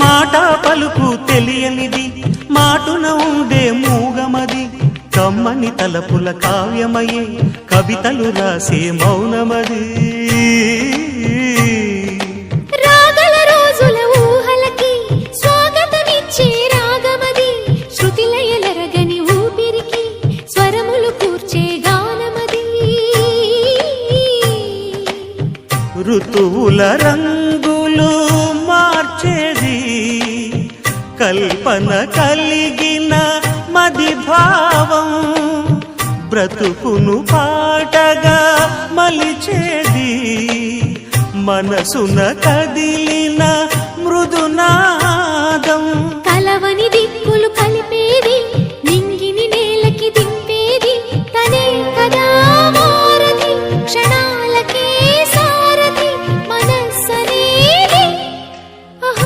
మాట పలుకు తెలియనిది మాటున ఉండే మూగమది కమ్మని తలపుల కావ్యమయే కవితలు రాసే మౌనమది రాగల రోజుల ఊహలకి స్వాగతమిచ్చే రాగమది శృతిలయలరగని ఊపిరికి స్వరములు కూర్చే గానమది ఋతువుల రంగులు మార్చేది కల్పన కలిగిన మది భావం బ్రతుకును పాటగా మలిచేది మనసున కదిలిన